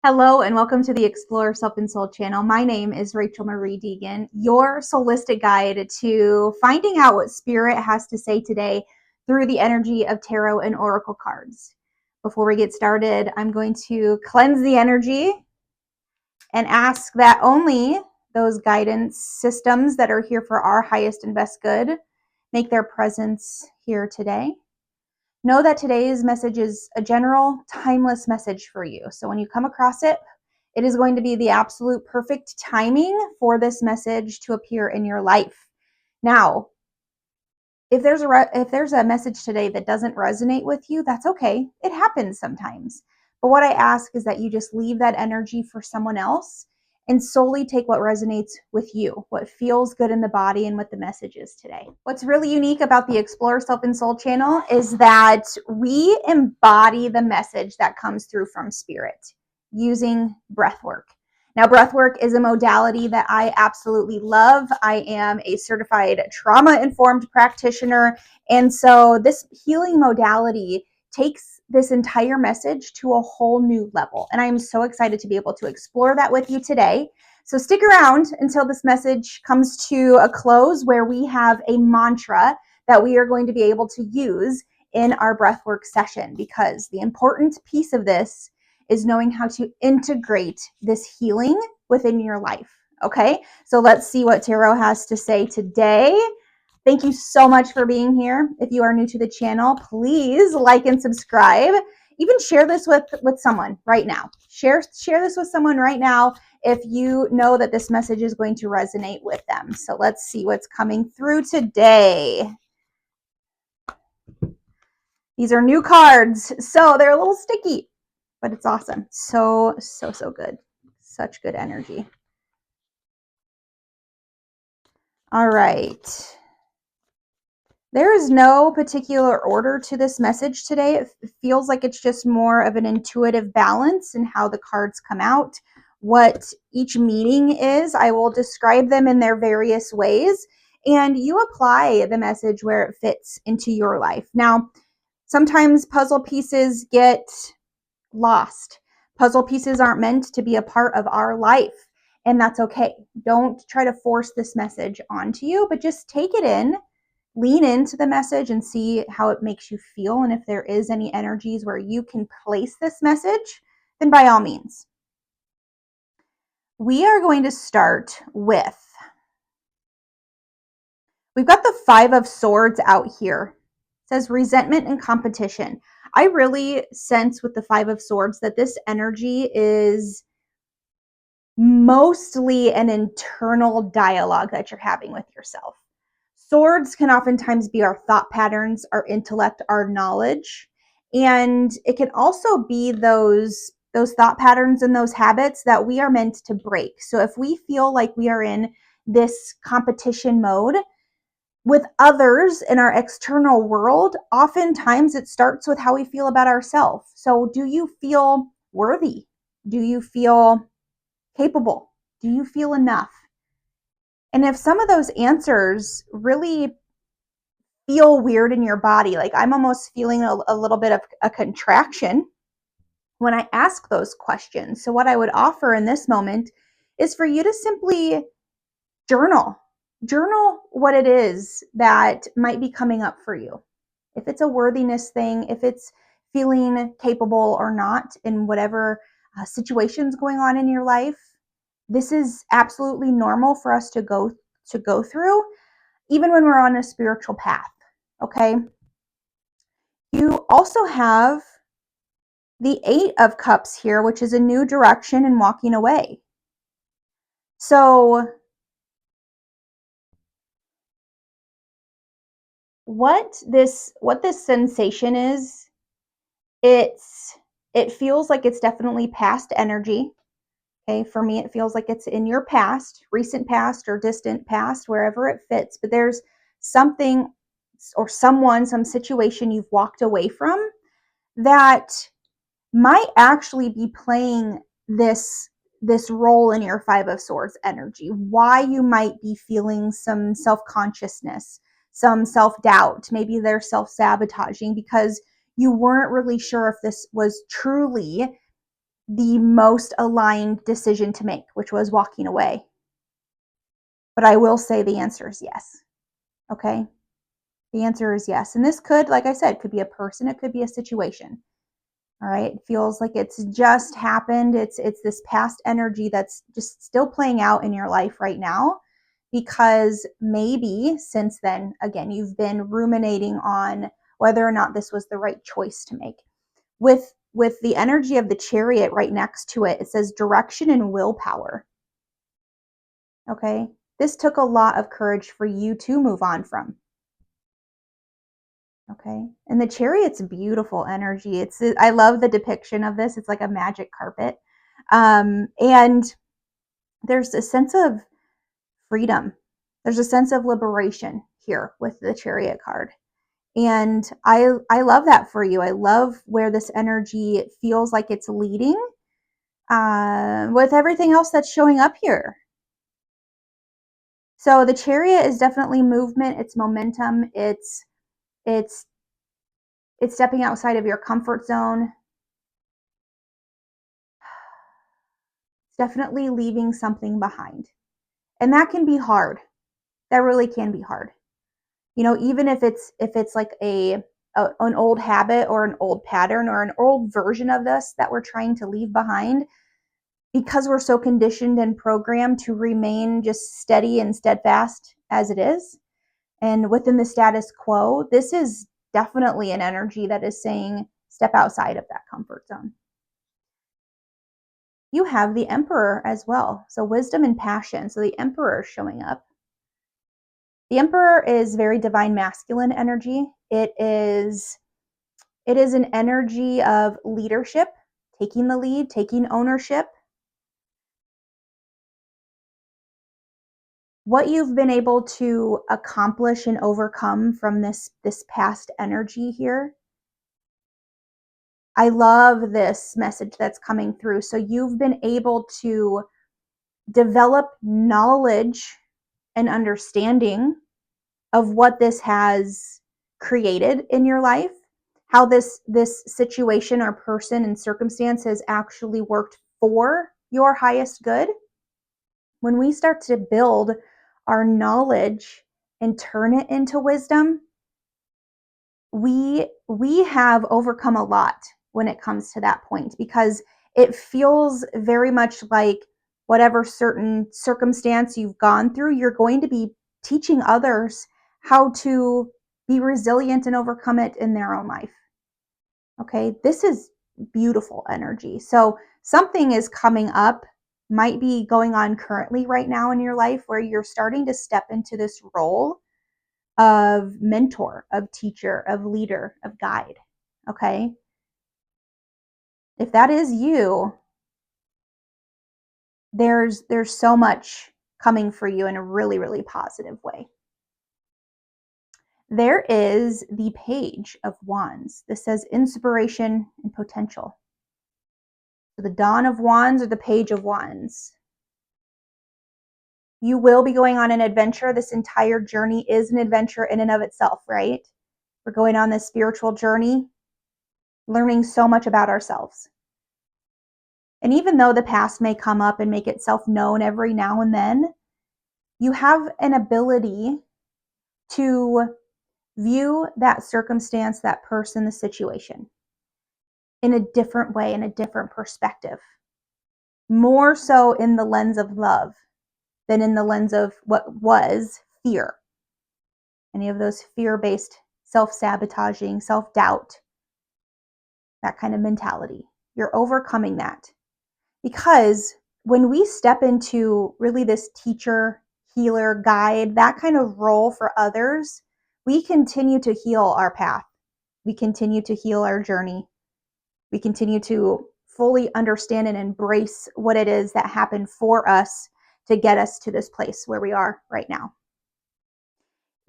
Hello and welcome to the Explore Self and Soul channel. My name is Rachel Marie Deegan, your soulistic guide to finding out what Spirit has to say today through the energy of tarot and oracle cards. Before we get started, I'm going to cleanse the energy and ask that only those guidance systems that are here for our highest and best good make their presence here today. Know that today's message is a general, timeless message for you. So when you come across it, it is going to be the absolute perfect timing for this message to appear in your life. Now, if there's a message today that doesn't resonate with you, that's okay. It happens sometimes. But what I ask is that you just leave that energy for someone else and solely take what resonates with you, what feels good in the body, and what the message is today. What's really unique about the Explore Self and Soul channel is that we embody the message that comes through from Spirit using breathwork. Now, breathwork is a modality that I absolutely love. I am a certified trauma-informed practitioner, and so this healing modality takes this entire message to a whole new level. And I am so excited to be able to explore that with you today. So stick around until this message comes to a close, where we have a mantra that we are going to be able to use in our breathwork session, because the important piece of this is knowing how to integrate this healing within your life. Okay, so let's see what tarot has to say today. Thank you so much for being here. If you are new to the channel, please like and subscribe. Even share this with someone right now. Share this with someone right now if you know that this message is going to resonate with them. So let's see what's coming through today. These are new cards, so they're a little sticky, but it's awesome. So good. Such good energy. All right. There is no particular order to this message today. It feels like it's just more of an intuitive balance in how the cards come out, what each meaning is. I will describe them in their various ways, and you apply the message where it fits into your life. Now, sometimes puzzle pieces get lost. Puzzle pieces aren't meant to be a part of our life, and that's okay. Don't try to force this message onto you, but just take it in. Lean into the message and see how it makes you feel. And if there is any energies where you can place this message, then by all means. We are going to start with, we've got the Five of Swords out here. It says resentment and competition. I really sense with the Five of Swords that this energy is mostly an internal dialogue that you're having with yourself. Swords can oftentimes be our thought patterns, our intellect, our knowledge, and it can also be those thought patterns and those habits that we are meant to break. So if we feel like we are in this competition mode with others in our external world, oftentimes it starts with how we feel about ourselves. So do you feel worthy? Do you feel capable? Do you feel enough? And if some of those answers really feel weird in your body, like I'm almost feeling a little bit of a contraction when I ask those questions. So what I would offer in this moment is for you to simply journal what it is that might be coming up for you. If it's a worthiness thing, if it's feeling capable or not in whatever situation's going on in your life, this is absolutely normal for us to go through, even when we're on a spiritual path. Okay. You also have the Eight of Cups here, which is a new direction and walking away. So what this sensation is, it feels like it's definitely past energy. Okay, for me, it feels like it's in your past, recent past or distant past, wherever it fits. But there's something or someone, some situation you've walked away from that might actually be playing this role in your Five of Swords energy. Why you might be feeling some self-consciousness, some self-doubt. Maybe they're self-sabotaging because you weren't really sure if this was truly the most aligned decision to make, which was walking away. But I will say the answer is yes. Okay? The answer is yes. And this could, like I said, could be a person, it could be a situation. All right? It feels like it's just happened. It's this past energy that's just still playing out in your life right now, because maybe since then, again, you've been ruminating on whether or not this was the right choice to make. With the energy of the Chariot right next to it, it says direction and willpower. Okay? This took a lot of courage for you to move on from. Okay. And the Chariot's beautiful energy. I love the depiction of this. It's like a magic carpet. And there's a sense of freedom. There's a sense of liberation here with the Chariot card. And I love that for you. I love where this energy feels like it's leading with everything else that's showing up here. So the Chariot is definitely movement. It's momentum. It's stepping outside of your comfort zone. It's definitely leaving something behind. And that can be hard. That really can be hard. You know, even if it's like an old habit or an old pattern or an old version of this that we're trying to leave behind, because we're so conditioned and programmed to remain just steady and steadfast as it is and within the status quo, this is definitely an energy that is saying step outside of that comfort zone. You have the Emperor as well. So wisdom and passion. So the Emperor is showing up. The Emperor is very divine masculine energy. It is an energy of leadership, taking the lead, taking ownership. What you've been able to accomplish and overcome from this past energy here. I love this message that's coming through. So you've been able to develop knowledge and understanding of what this has created in your life, how this situation or person and circumstance has actually worked for your highest good. When we start to build our knowledge and turn it into wisdom, we have overcome a lot when it comes to that point, because it feels very much like whatever certain circumstance you've gone through, you're going to be teaching others how to be resilient and overcome it in their own life. Okay, this is beautiful energy. So something is coming up, might be going on currently right now in your life, where you're starting to step into this role of mentor, of teacher, of leader, of guide. Okay, if that is you, there's so much coming for you in a really, really positive way. There is the Page of Wands. This says inspiration and potential. So the Dawn of Wands or the Page of Wands. You will be going on an adventure. This entire journey is an adventure in and of itself, right? We're going on this spiritual journey, learning so much about ourselves. And even though the past may come up and make itself known every now and then, you have an ability to view that circumstance, that person, the situation in a different way, in a different perspective. More so in the lens of love than in the lens of what was fear. Any of those fear-based, self-sabotaging, self-doubt, that kind of mentality. You're overcoming that. Because when we step into really this teacher, healer, guide, that kind of role for others, we continue to heal our path. We continue to heal our journey. We continue to fully understand and embrace what it is that happened for us to get us to this place where we are right now.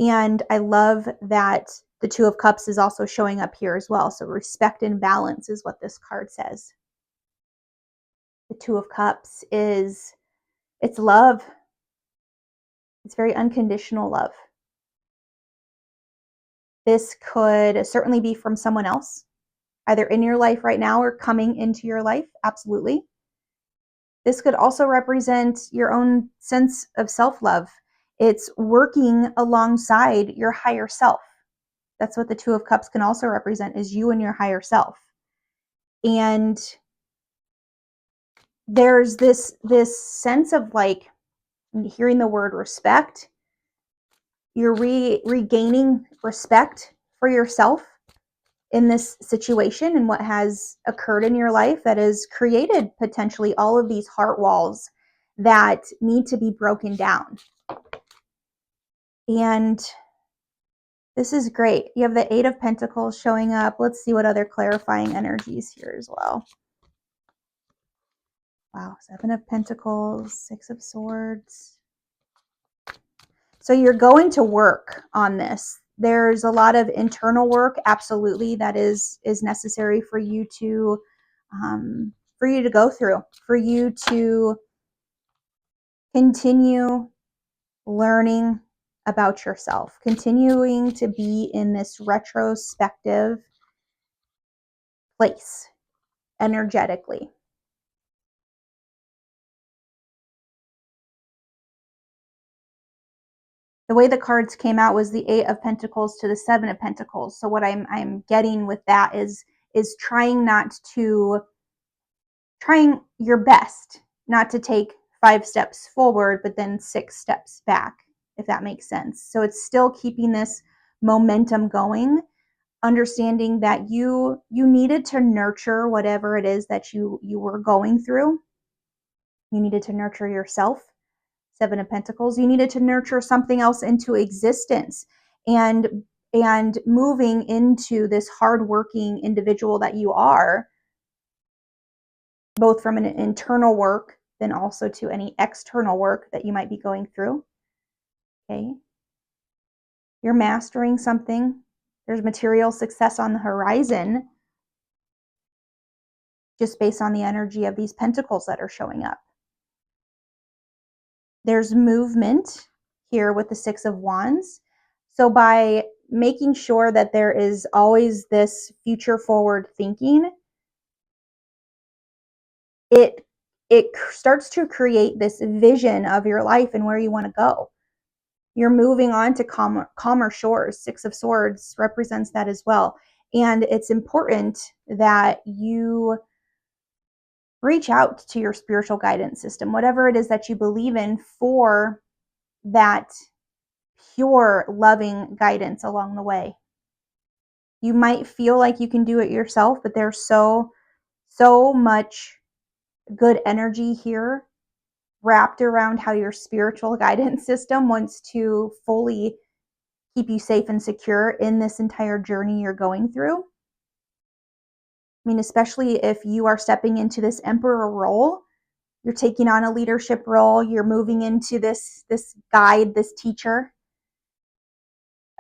And I love that the Two of Cups is also showing up here as well. So respect and balance is what this card says. The Two of Cups it's love. It's very unconditional love. This could certainly be from someone else. either in your life right now or coming into your life. Absolutely. This could also represent your own sense of self-love. It's working alongside your higher self. That's what the Two of Cups can also represent, is you and your higher self. And there's this sense of like hearing the word respect. You're regaining respect for yourself in this situation and what has occurred in your life that has created potentially all of these heart walls that need to be broken down. And this is great. You have the Eight of Pentacles showing up. Let's see what other clarifying energies here as well. Wow, Seven of Pentacles, Six of Swords. So you're going to work on this. There's a lot of internal work, absolutely, that is necessary for you to go through, for you to continue learning about yourself, continuing to be in this retrospective place energetically. The way the cards came out was the Eight of Pentacles to the Seven of Pentacles. So what I'm getting with that is trying your best not to take 5 steps forward, but then 6 steps back, if that makes sense. So it's still keeping this momentum going, understanding that you needed to nurture whatever it is that you were going through. You needed to nurture yourself. Seven of Pentacles. You needed to nurture something else into existence, and moving into this hardworking individual that you are, both from an internal work, then also to any external work that you might be going through. Okay. You're mastering something. There's material success on the horizon, just based on the energy of these pentacles that are showing up. There's movement here with the Six of Wands. So by making sure that there is always this future forward thinking, it starts to create this vision of your life and where you want to go. You're moving on to calmer shores. Six of Swords represents that as well. And it's important that you reach out to your spiritual guidance system, whatever it is that you believe in, for that pure, loving guidance along the way. You might feel like you can do it yourself, but there's so much good energy here wrapped around how your spiritual guidance system wants to fully keep you safe and secure in this entire journey you're going through. I mean, especially if you are stepping into this emperor role, you're taking on a leadership role, you're moving into this guide, this teacher,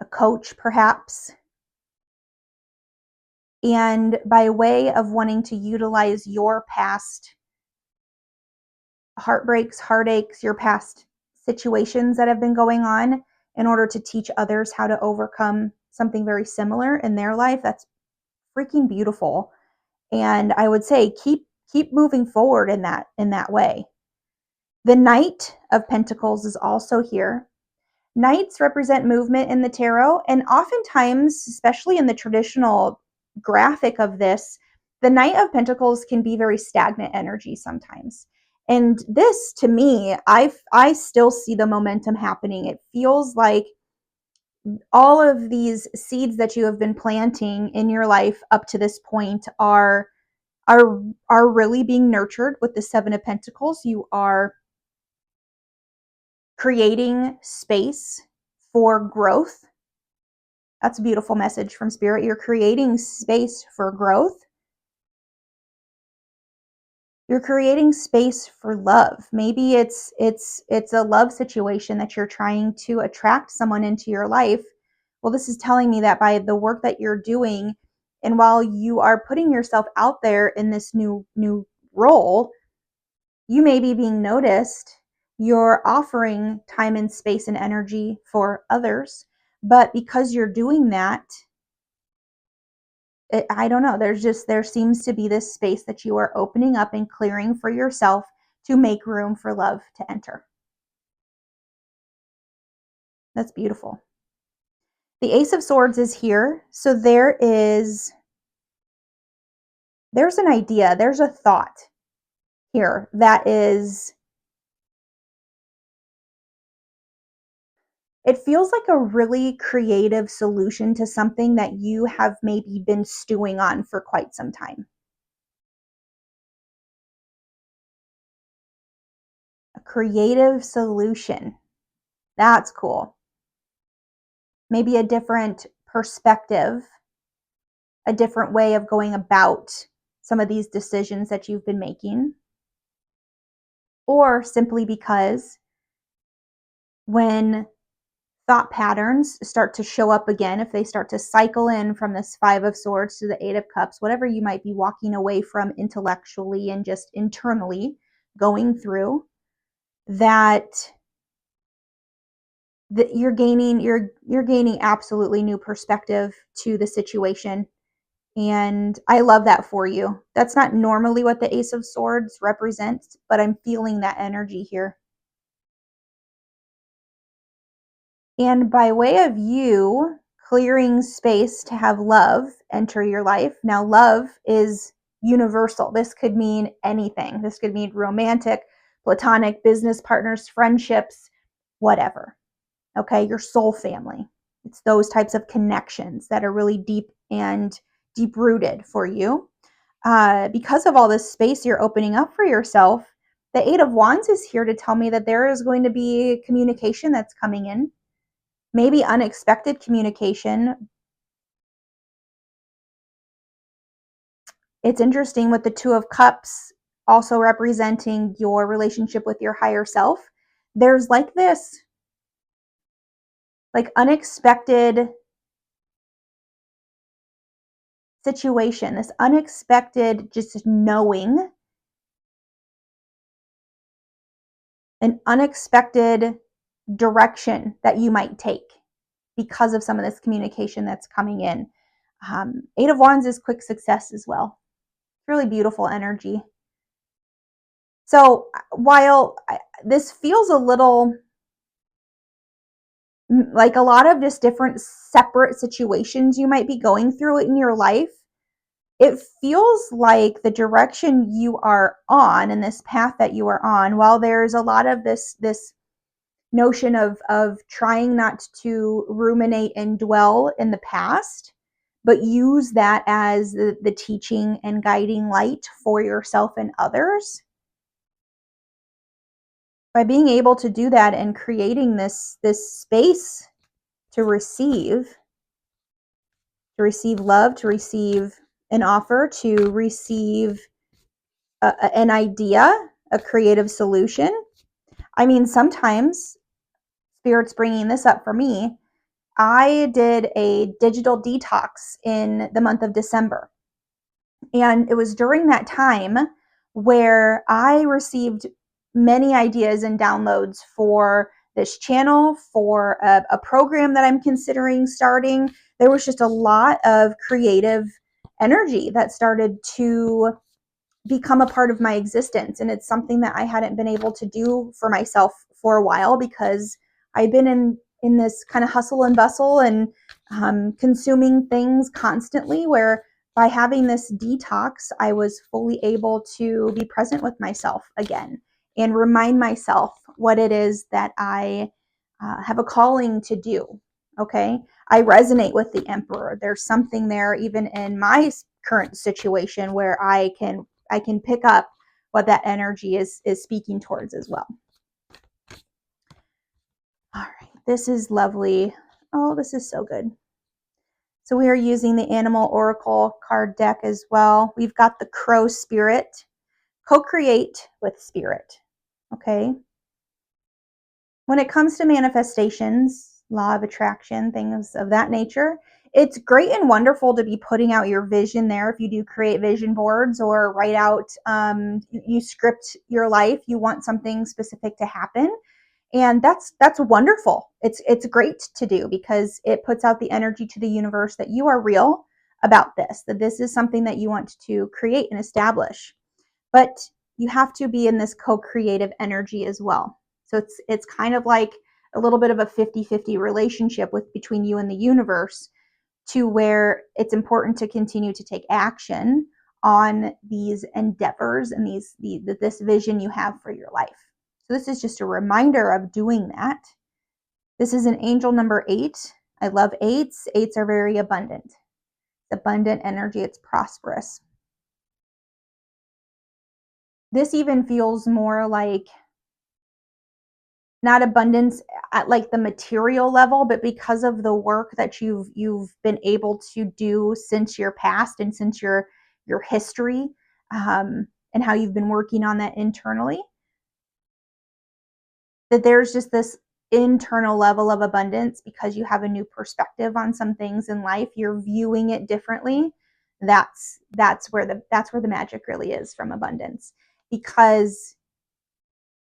a coach perhaps. And by way of wanting to utilize your past heartbreaks, heartaches, your past situations that have been going on in order to teach others how to overcome something very similar in their life, that's freaking beautiful. And I would say keep moving forward in that way. The Knight of Pentacles is also here. Knights represent movement in the tarot, and oftentimes, especially in the traditional graphic of this, the Knight of Pentacles can be very stagnant energy sometimes. And this, to me, I still see the momentum happening. It feels like all of these seeds that you have been planting in your life up to this point are really being nurtured with the Seven of Pentacles. You are creating space for growth. That's a beautiful message from Spirit. You're creating space for growth. You're creating space for love. Maybe it's a love situation that you're trying to attract someone into your life. Well, this is telling me that by the work that you're doing, and while you are putting yourself out there in this new role, you may be being noticed. You're offering time and space and energy for others, but because you're doing that, I don't know. There seems to be this space that you are opening up and clearing for yourself to make room for love to enter. That's beautiful. The Ace of Swords is here. So there's an idea, there's a thought here that is, it feels like a really creative solution to something that you have maybe been stewing on for quite some time. A creative solution. That's cool. Maybe a different perspective, a different way of going about some of these decisions that you've been making. Or simply because when thought patterns start to show up again, if they start to cycle in from this Five of Swords to the Eight of Cups, whatever you might be walking away from intellectually and just internally going through, that you're gaining absolutely new perspective to the situation. And I love that for you. That's not normally what the Ace of Swords represents, but I'm feeling that energy here. And by way of you clearing space to have love enter your life, now love is universal. This could mean anything. This could mean romantic, platonic, business partners, friendships, whatever. Okay, your soul family. It's those types of connections that are really deep and deep rooted for you. Because of all this space you're opening up for yourself, the Eight of Wands is here to tell me that there is going to be communication that's coming in, maybe unexpected communication. It's interesting with the Two of Cups also representing your relationship with your higher self. There's like this, like unexpected situation, this unexpected just knowing, an unexpected direction that you might take because of some of this communication that's coming in. Eight of Wands is quick success as well. Really beautiful energy. So while this feels a little like a lot of just different separate situations you might be going through in your life, it feels like the direction you are on and this path that you are on, while there's a lot of this notion of trying not to ruminate and dwell in the past, but use that as the teaching and guiding light for yourself and others. By being able to do that and creating this space to receive love, to receive an offer, to receive an idea, a creative solution. I mean, sometimes Spirit's bringing this up for me. I did a digital detox in the month of December. And it was during that time where I received many ideas and downloads for this channel, for a program that I'm considering starting. There was just a lot of creative energy that started to become a part of my existence. And it's something that I hadn't been able to do for myself for a while because I've been in this kind of hustle and bustle and consuming things constantly, where by having this detox, I was fully able to be present with myself again and remind myself what it is that I have a calling to do. Okay. I resonate with the Emperor. There's something there, even in my current situation, where I can pick up what that energy is speaking towards as well. All right, this is lovely. Oh, this is so good. So we are using the Animal Oracle card deck as well. We've got the Crow Spirit. Co-create with Spirit. Okay. When it comes to manifestations, law of attraction, things of that nature, it's great and wonderful to be putting out your vision there. If you do create vision boards or write out, you script your life, you want something specific to happen. And that's wonderful. It's great to do because it puts out the energy to the universe that you are real, about this, that this is something that you want to create and establish. But you have to be in this co-creative energy as well. So it's kind of like a little bit of a 50-50 relationship between you and the universe, to where it's important to continue to take action on these endeavors and this vision you have for your life. So this is just a reminder of doing that. This is an angel number 8. I love 8s. 8s are very abundant. It's abundant energy. It's prosperous. This even feels more like not abundance at like the material level, but because of the work that you've been able to do since your past and since your history, and how you've been working on that internally, that there's just this internal level of abundance because you have a new perspective on some things in life. You're viewing it differently. That's where the magic really is from abundance, because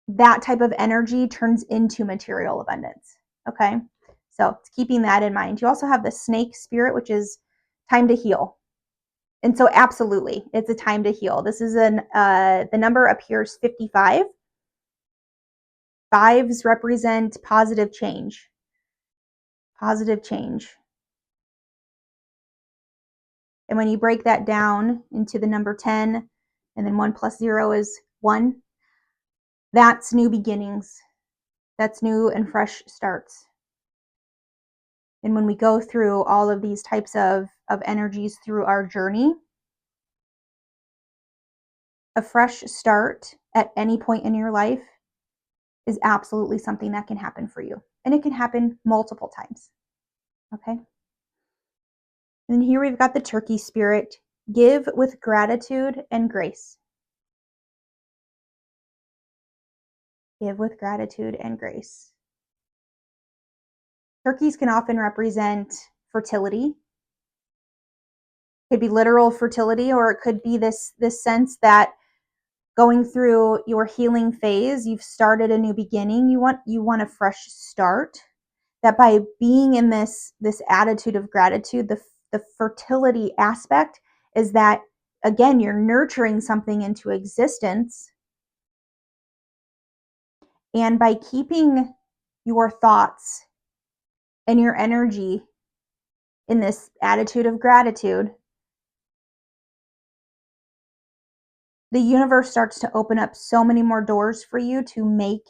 that type of energy turns into material abundance. Okay, so keeping that in mind. You also have the snake spirit, which is time to heal. And so absolutely, it's a time to heal. This is the number appears 55. 5s represent positive change. Positive change. And when you break that down into the number 10, and then 1 plus 0 is 1, that's new beginnings. That's new and fresh starts. And when we go through all of these types of energies through our journey, a fresh start at any point in your life is absolutely something that can happen for you. And it can happen multiple times. Okay? And here we've got the turkey spirit. Give with gratitude and grace. Give with gratitude and grace. Turkeys can often represent fertility. It could be literal fertility, or it could be this sense that going through your healing phase, you've started a new beginning. You want a fresh start. That by being in this attitude of gratitude, the fertility aspect is that, again, you're nurturing something into existence. And by keeping your thoughts and your energy in this attitude of gratitude, the universe starts to open up so many more doors for you to make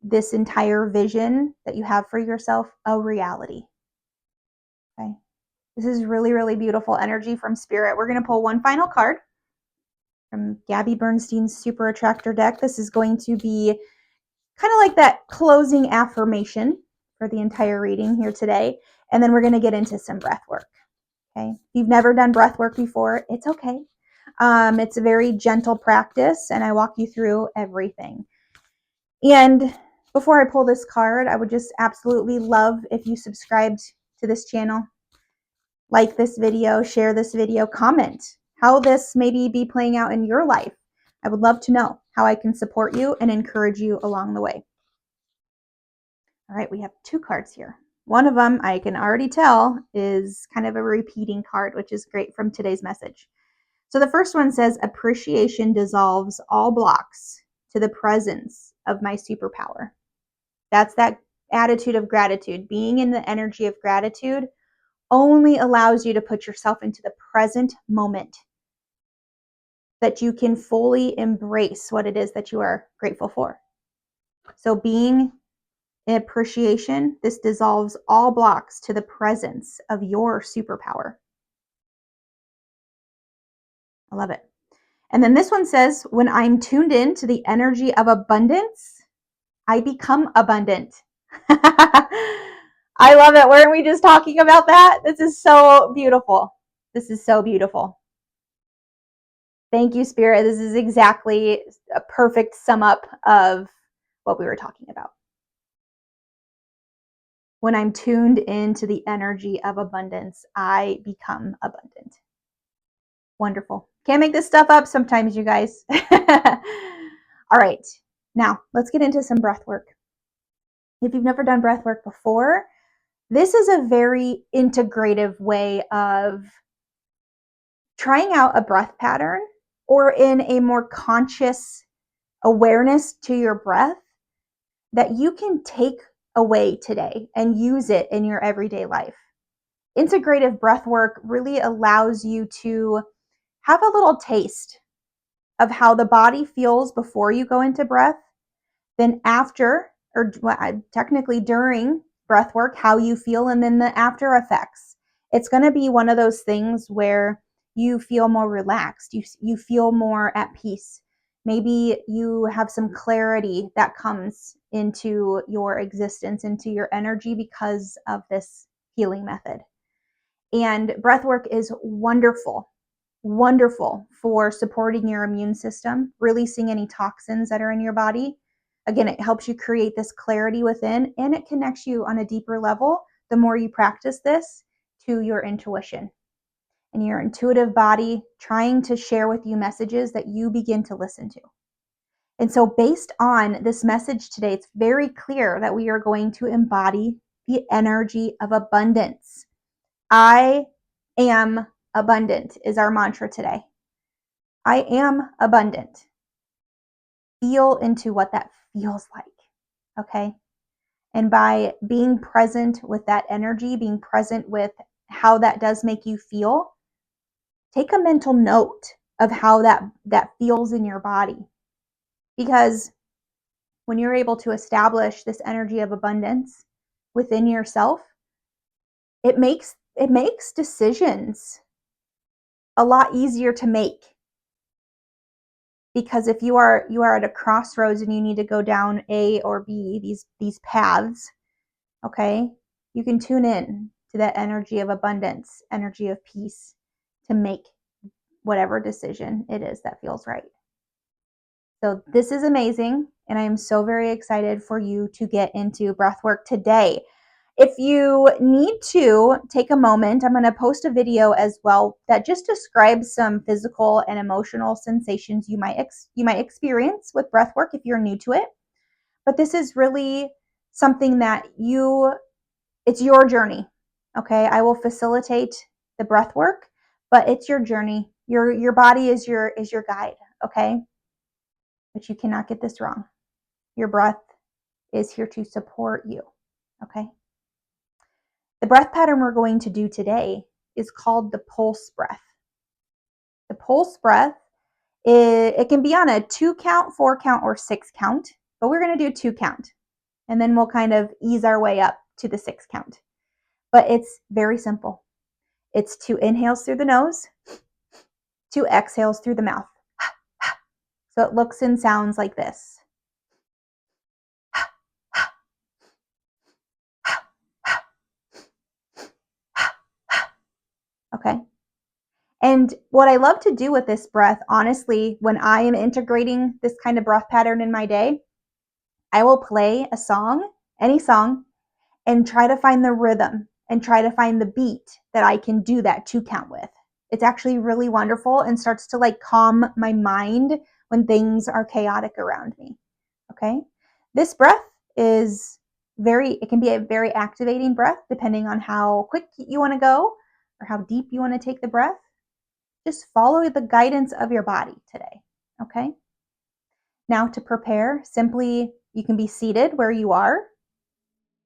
this entire vision that you have for yourself a reality. Okay. This is really, really beautiful energy from Spirit. We're going to pull one final card from Gabby Bernstein's Super Attractor deck. This is going to be kind of like that closing affirmation for the entire reading here today. And then we're going to get into some breath work. Okay. If you've never done breath work before, it's okay. It's a very gentle practice, and I walk you through everything. And before I pull this card, I would just absolutely love if you subscribed to this channel, like this video, share this video, comment how this maybe be playing out in your life. I would love to know how I can support you and encourage you along the way. All right, we have 2 cards here. One of them, I can already tell, is kind of a repeating card, which is great from today's message. So the first one says, appreciation dissolves all blocks to the presence of my superpower. That's that attitude of gratitude. Being in the energy of gratitude only allows you to put yourself into the present moment, that you can fully embrace what it is that you are grateful for. So being in appreciation, this dissolves all blocks to the presence of your superpower. I love it. And then this one says, when I'm tuned in to the energy of abundance, I become abundant. I love it. Weren't we just talking about that? This is so beautiful. This is so beautiful. Thank you, Spirit. This is exactly a perfect sum up of what we were talking about. When I'm tuned into the energy of abundance, I become abundant. Wonderful. Can't make this stuff up sometimes, you guys. All right. Now, let's get into some breath work. If you've never done breath work before, this is a very integrative way of trying out a breath pattern or in a more conscious awareness to your breath that you can take away today and use it in your everyday life. Integrative breath work really allows you to have a little taste of how the body feels before you go into breath, then after, or technically during breath work, how you feel, and then the after effects. It's going to be one of those things where you feel more relaxed, you feel more at peace. Maybe you have some clarity that comes into your existence, into your energy because of this healing method. And breath work is wonderful, wonderful for supporting your immune system, releasing any toxins that are in your body. Again, it helps you create this clarity within, and it connects you on a deeper level the more you practice this to your intuition and your intuitive body trying to share with you messages that you begin to listen to. And so, based on this message today, it's very clear that we are going to embody the energy of abundance. I am abundant is our mantra today. I am abundant. Feel into what that feels like, okay? And by being present with that energy, being present with how that does make you feel, take a mental note of how that feels in your body. Because when you're able to establish this energy of abundance within yourself, it makes decisions a lot easier to make. Because if you are at a crossroads and you need to go down A or B, these paths, okay, you can tune in to that energy of abundance, energy of peace, to make whatever decision it is that feels right. So this is amazing, and I am so very excited for you to get into breathwork today. If you need to take a moment, I'm going to post a video as well that just describes some physical and emotional sensations you might experience with breathwork if you're new to it. But this is really something that it's your journey. Okay, I will facilitate the breathwork, but it's your journey. Your body is your guide. Okay, but you cannot get this wrong. Your breath is here to support you. Okay. The breath pattern we're going to do today is called the pulse breath. The pulse breath, it can be on a 2 count, 4 count, or 6 count, but we're going to do 2 count. And then we'll kind of ease our way up to the 6 count. But it's very simple. It's 2 inhales through the nose, 2 exhales through the mouth. So it looks and sounds like this. Okay. And what I love to do with this breath, honestly, when I am integrating this kind of breath pattern in my day, I will play a song, any song, and try to find the rhythm and try to find the beat that I can do that 2 count with. It's actually really wonderful and starts to like calm my mind when things are chaotic around me. Okay. This breath it can be a very activating breath depending on how quick you want to go or how deep you want to take the breath. Just follow the guidance of your body today. Okay. Now to prepare, simply you can be seated where you are.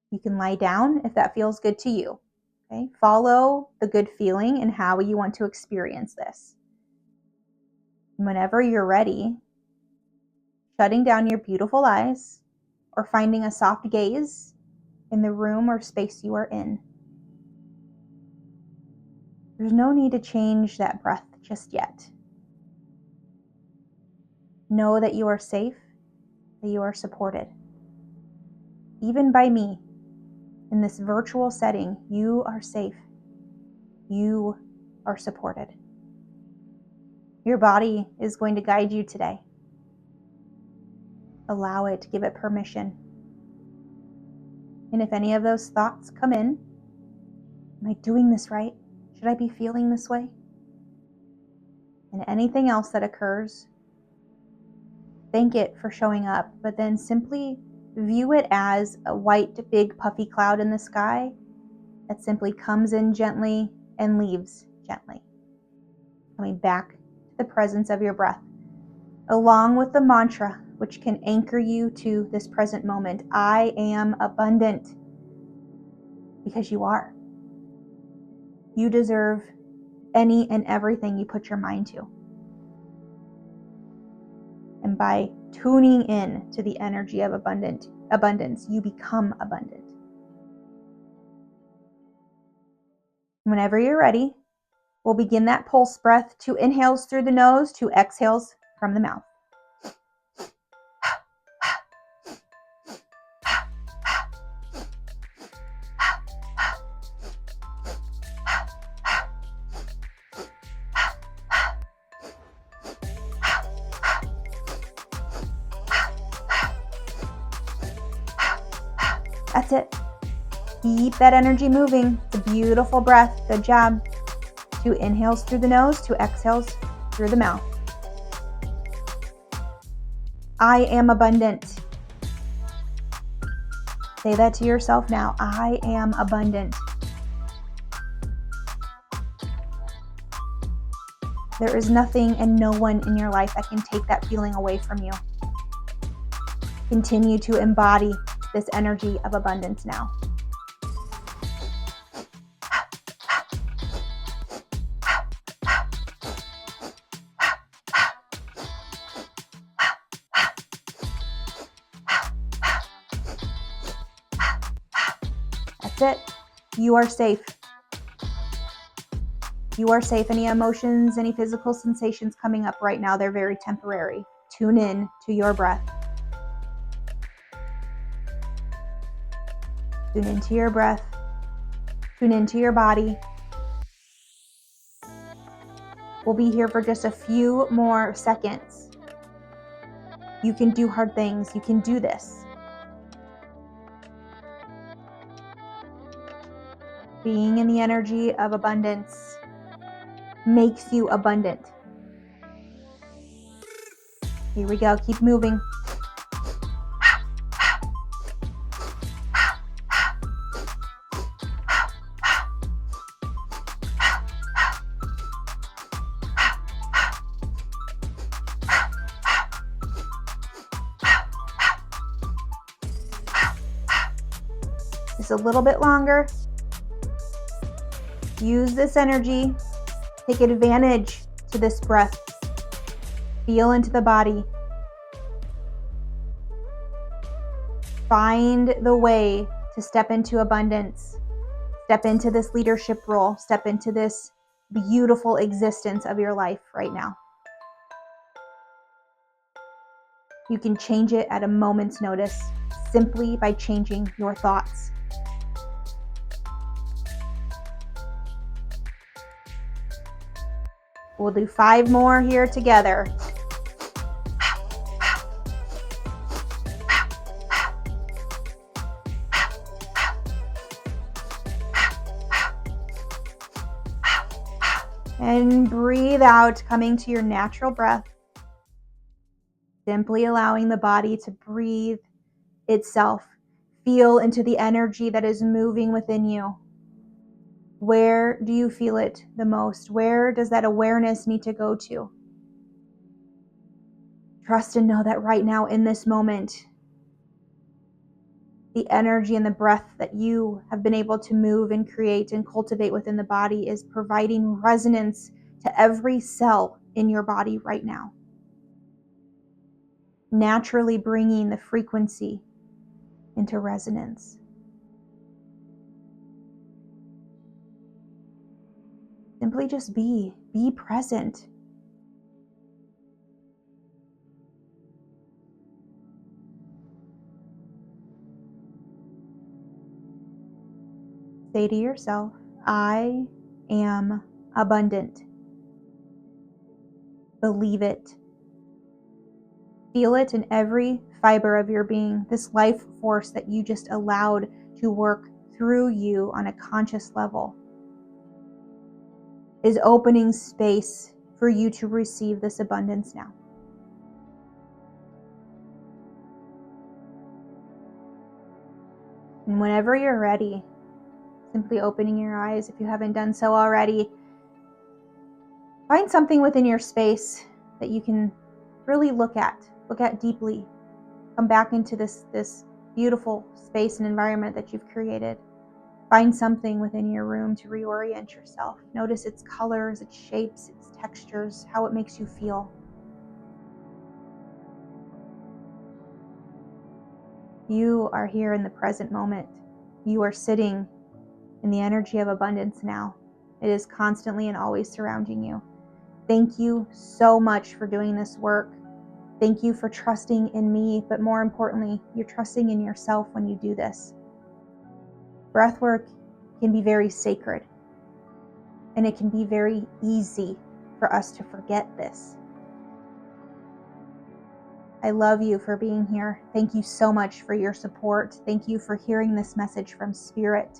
You can lie down if that feels good to you. Okay? Follow the good feeling and how you want to experience this. And whenever you're ready, shutting down your beautiful eyes or finding a soft gaze in the room or space you are in. There's no need to change that breath just yet. Know that you are safe, that you are supported. Even by me, in this virtual setting, you are safe. You are supported. Your body is going to guide you today. Allow it, give it permission. And if any of those thoughts come in, am I doing this right? Should I be feeling this way? And anything else that occurs, thank it for showing up, but then simply view it as a white, big, puffy cloud in the sky that simply comes in gently and leaves gently. coming back to the presence of your breath, along with the mantra, which can anchor you to this present moment. I am abundant, because you are. You deserve any and everything you put your mind to. And by tuning in to the energy of abundance, you become abundant. Whenever you're ready, we'll begin that pulse breath, 2 inhales through the nose, 2 exhales from the mouth. That's it. Keep that energy moving. It's a beautiful breath. Good job. 2 inhales through the nose, 2 exhales through the mouth. I am abundant. Say that to yourself now. I am abundant. There is nothing and no one in your life that can take that feeling away from you. Continue to embody this energy of abundance now. That's it. You are safe. You are safe. Any emotions, any physical sensations coming up right now, they're very temporary. Tune in to your breath. Tune into your breath. Tune into your body. We'll be here for just a few more seconds. You can do hard things. You can do this. Being in the energy of abundance makes you abundant. Here we go. Keep moving. Just a little bit longer. Use this energy. Take advantage to this breath. Feel into the body. Find the way to step into abundance. Step into this leadership role. Step into this beautiful existence of your life right now. You can change it at a moment's notice simply by changing your thoughts. We'll do 5 more here together. And breathe out, coming to your natural breath. Simply allowing the body to breathe itself. Feel into the energy that is moving within you. Where do you feel it the most? Where does that awareness need to go to? Trust and know that right now in this moment, the energy and the breath that you have been able to move and create and cultivate within the body is providing resonance to every cell in your body right now. Naturally bringing the frequency into resonance. Simply just be present. Say to yourself, I am abundant. Believe it. Feel it in every fiber of your being, this life force that you just allowed to work through you on a conscious level is opening space for you to receive this abundance now. And whenever you're ready, simply opening your eyes if you haven't done so already, Find something within your space that you can really look at deeply. Come back into this beautiful space and environment that you've created. Find something within your room to reorient yourself. Notice its colors, its shapes, its textures, how it makes you feel. You are here in the present moment. You are sitting in the energy of abundance now. It is constantly and always surrounding you. Thank you so much for doing this work. Thank you for trusting in me, but more importantly, you're trusting in yourself when you do this. Breathwork can be very sacred, and it can be very easy for us to forget this. I love you for being here. Thank you so much for your support. Thank you for hearing this message from Spirit.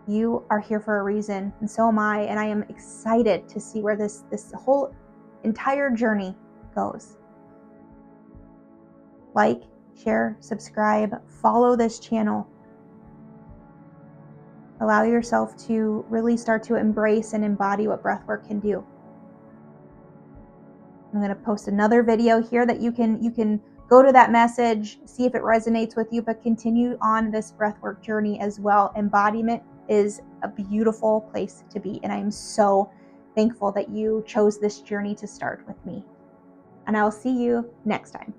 You are here for a reason, and so am I, and I am excited to see where this whole entire journey goes. Like, share, subscribe, follow this channel. Allow yourself to really start to embrace and embody what breathwork can do. I'm going to post another video here that you can go to that message, see if it resonates with you, but continue on this breathwork journey as well. Embodiment is a beautiful place to be, and I am so thankful that you chose this journey to start with me. And I will see you next time.